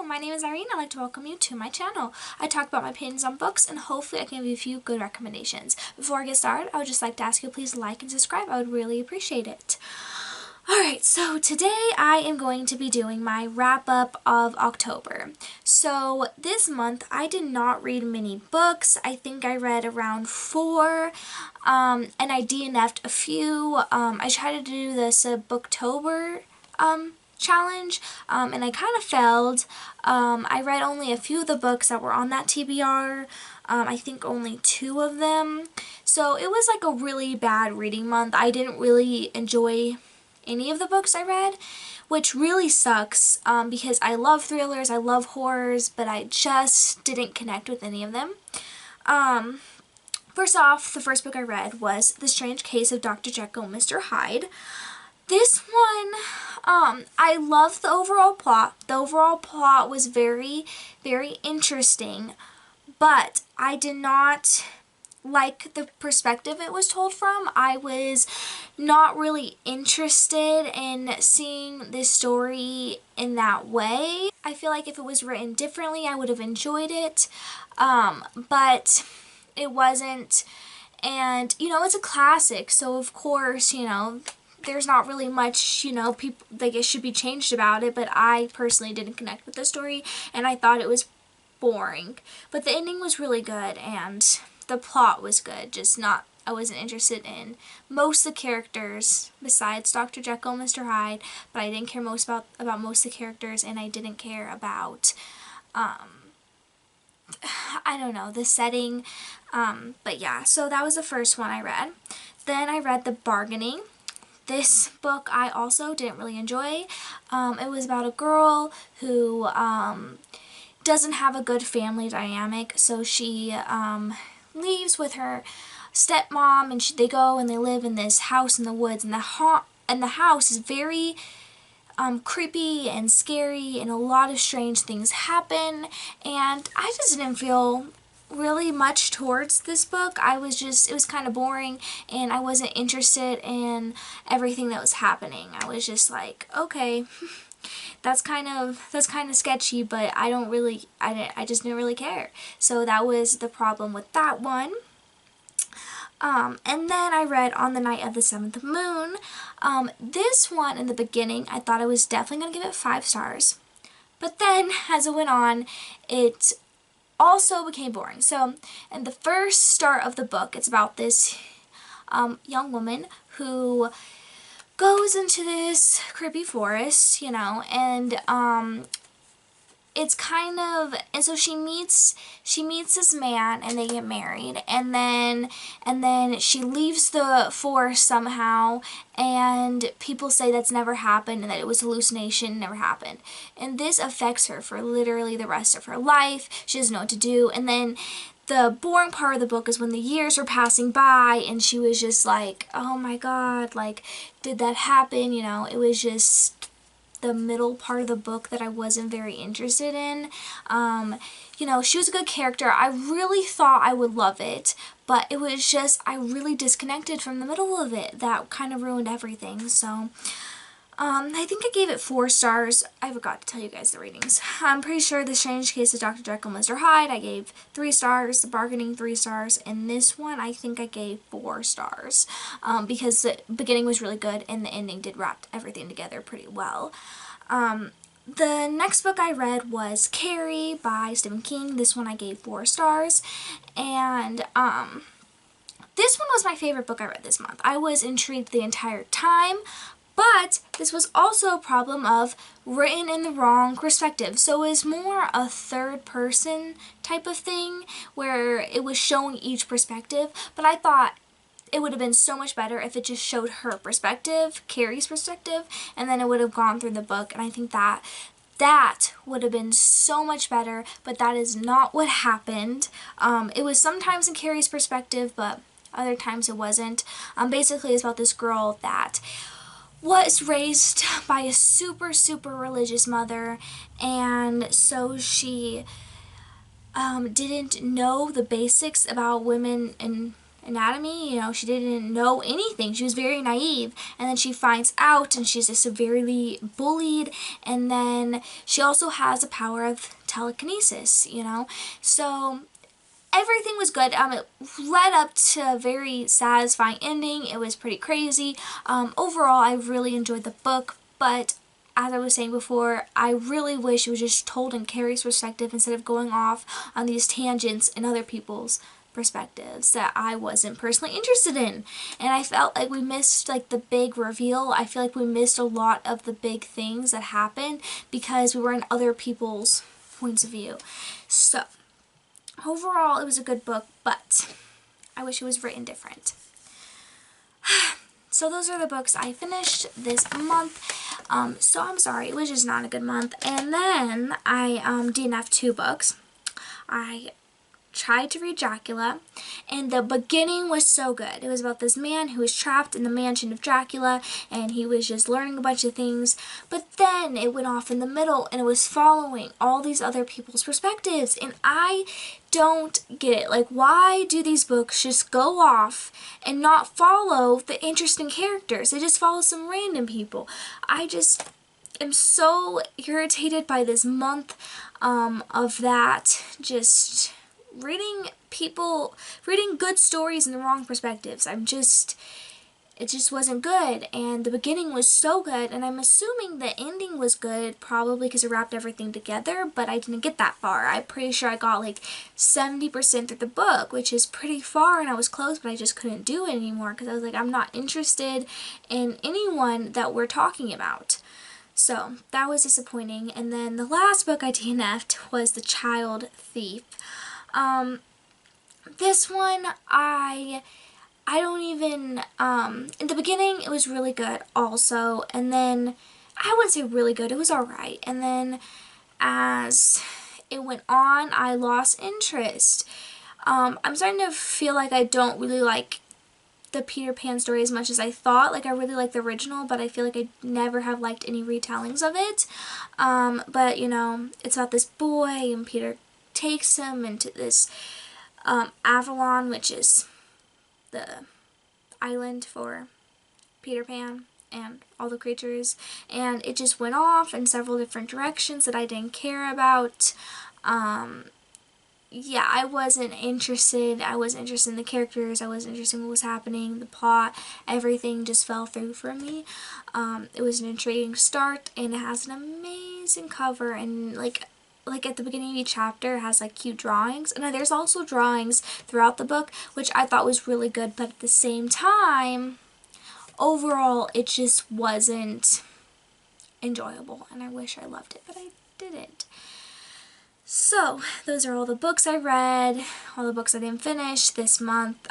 my name is Irene. I'd like to welcome you to my channel. I talk about my opinions on books and hopefully I can give you a few good recommendations. Before I get started, I would just like to ask you please like and subscribe. I would really appreciate it. Alright, so today I am going to be doing my wrap-up of October. So this month I did not read many books. I think I read around 4, and I DNF'd a few. I tried to do this Booktober challenge, and I kind of failed. I read only a few of the books that were on that TBR. I think only 2 of them. So it was like a really bad reading month. I didn't really enjoy any of the books I read, which really sucks because I love thrillers, I love horrors, but I just didn't connect with any of them. First off, the first book I read was The Strange Case of Dr. Jekyll and Mr. Hyde. This one, I loved the overall plot. The overall plot was very, very interesting, but I did not like the perspective it was told from. I was not really interested in seeing this story in that way. I feel like if it was written differently, I would have enjoyed it, but it wasn't. And, you know, it's a classic, so of course, you know, there's not really much, you know, people, like, it should be changed about it, but I personally didn't connect with the story, and I thought it was boring. But the ending was really good, and the plot was good, just not, I wasn't interested in most of the characters besides Dr. Jekyll and Mr. Hyde, but I didn't care most about most of the characters, and I didn't care about, I don't know, the setting, but yeah, so that was the first one I read. Then I read The Bargaining. This book I also didn't really enjoy. It was about a girl who doesn't have a good family dynamic, so she leaves with her stepmom, and they go and they live in this house in the woods, and the house is very creepy and scary, and a lot of strange things happen, and I just didn't feel really much towards this book. It was kind of boring, and I wasn't interested in everything that was happening. I was just like, okay, that's kind of sketchy, but I just didn't really care. So that was the problem with that one. And then I read On the Night of the Seventh Moon. This one, in the beginning, I thought I was definitely going to give it 5 stars. But then, as it went on, it also became boring. So, in the first start of the book, it's about this young woman who goes into this creepy forest, you know, and it's kind of, and so she meets this man, and they get married, and then she leaves the forest somehow, and people say that's never happened, and that it was a hallucination, never happened, and this affects her for literally the rest of her life. She doesn't know what to do, and then the boring part of the book is when the years were passing by, and she was just like, oh my god, like, did that happen, you know? It was just the middle part of the book that I wasn't very interested in. You know, she was a good character. I really thought I would love it, but it was just, I really disconnected from the middle of it. That kind of ruined everything. So, I think I gave it 4 stars. I forgot to tell you guys the ratings. I'm pretty sure The Strange Case of Dr. Jekyll and Mr. Hyde I gave 3 stars, The Bargaining 3 stars, and this one I think I gave 4 stars because the beginning was really good and the ending did wrap everything together pretty well. The next book I read was Carrie by Stephen King. This one I gave 4 stars, and this one was my favorite book I read this month. I was intrigued the entire time. But this was also a problem of written in the wrong perspective. So it was more a third person type of thing where it was showing each perspective. But I thought it would have been so much better if it just showed her perspective, Carrie's perspective, and then it would have gone through the book. And I think that would have been so much better, but that is not what happened. It was sometimes in Carrie's perspective, but other times it wasn't. Basically it's about this girl that was raised by a super religious mother, and so she didn't know the basics about women and anatomy. You know, she didn't know anything. She was very naive. And then she finds out and she's just severely bullied. And then she also has a power of telekinesis, you know. So everything was good. It led up to a very satisfying ending. It was pretty crazy. Overall, I really enjoyed the book, but as I was saying before, I really wish it was just told in Carrie's perspective instead of going off on these tangents in other people's perspectives that I wasn't personally interested in. And I felt like we missed like the big reveal. I feel like we missed a lot of the big things that happened because we were in other people's points of view. So overall, it was a good book, but I wish it was written different. So those are the books I finished this month. So I'm sorry, it was just not a good month. And then I DNF'd 2 books. I tried to read Dracula, and the beginning was so good. It was about this man who was trapped in the mansion of Dracula, and he was just learning a bunch of things, but then it went off in the middle, and it was following all these other people's perspectives, and I don't get it. Like, why do these books just go off and not follow the interesting characters? They just follow some random people. I just am so irritated by this month of that, just reading good stories in the wrong perspectives. It just wasn't good, and the beginning was so good, and I'm assuming the ending was good probably because it wrapped everything together, but I didn't get that far. I'm pretty sure I got like 70% through the book, which is pretty far, and I was close, but I just couldn't do it anymore because I was like, I'm not interested in anyone that we're talking about. So that was disappointing. And then the last book I DNF'd was The Child Thief. This one, I don't even, in the beginning it was really good also, and then, I wouldn't say really good, it was alright, and then as it went on, I lost interest. I'm starting to feel like I don't really like the Peter Pan story as much as I thought. Like, I really like the original, but I feel like I never have liked any retellings of it. But, you know, it's about this boy, and Peter takes him into this Avalon, which is the island for Peter Pan and all the creatures, and it just went off in several different directions that I didn't care about. Yeah, I wasn't interested. I wasn't interested in the characters. I wasn't interested in what was happening, the plot, everything just fell through for me. It was an intriguing start, and it has an amazing cover, and like at the beginning of each chapter it has like cute drawings, and there's also drawings throughout the book, which I thought was really good, but at the same time, overall, it just wasn't enjoyable, and I wish I loved it, but I didn't. So, those are all the books I read, all the books I didn't finish this month.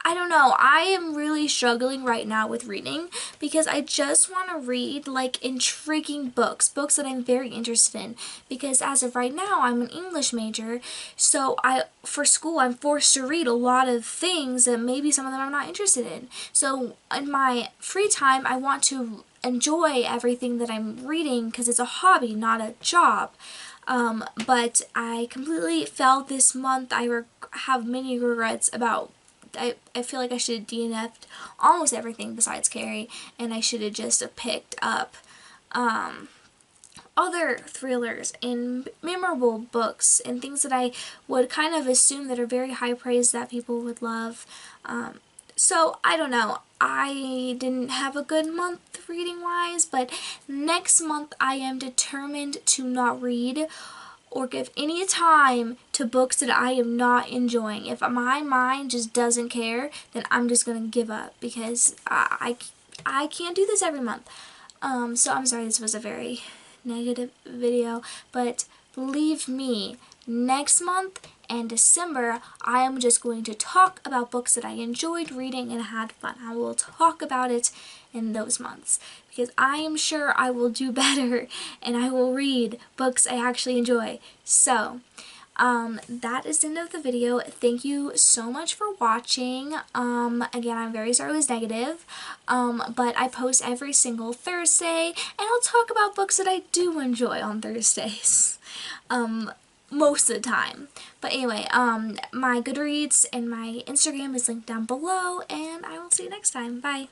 I don't know, I am really struggling right now with reading because I just want to read like intriguing books that I'm very interested in, because as of right now I'm an English major, so for school I'm forced to read a lot of things that maybe some of them I'm not interested in. So in my free time I want to enjoy everything that I'm reading because it's a hobby, not a job. But I completely failed this month. I have many regrets about, I feel like I should have DNF'd almost everything besides Carrie, and I should have just picked up other thrillers and memorable books and things that I would kind of assume that are very high praise that people would love. So, I don't know. I didn't have a good month reading-wise, but next month I am determined to not read or give any time to books that I am not enjoying. If my mind just doesn't care, then I'm just going to give up, because I can't do this every month. So I'm sorry this was a very negative video, but believe me, next month and December, I am just going to talk about books that I enjoyed reading and had fun. I will talk about it in those months, because I am sure I will do better and I will read books I actually enjoy. So, that is the end of the video. Thank you so much for watching. Again, I'm very sorry it was negative, but I post every single Thursday, and I'll talk about books that I do enjoy on Thursdays. most of the time. But anyway, my Goodreads and my Instagram is linked down below, and I will see you next time. Bye!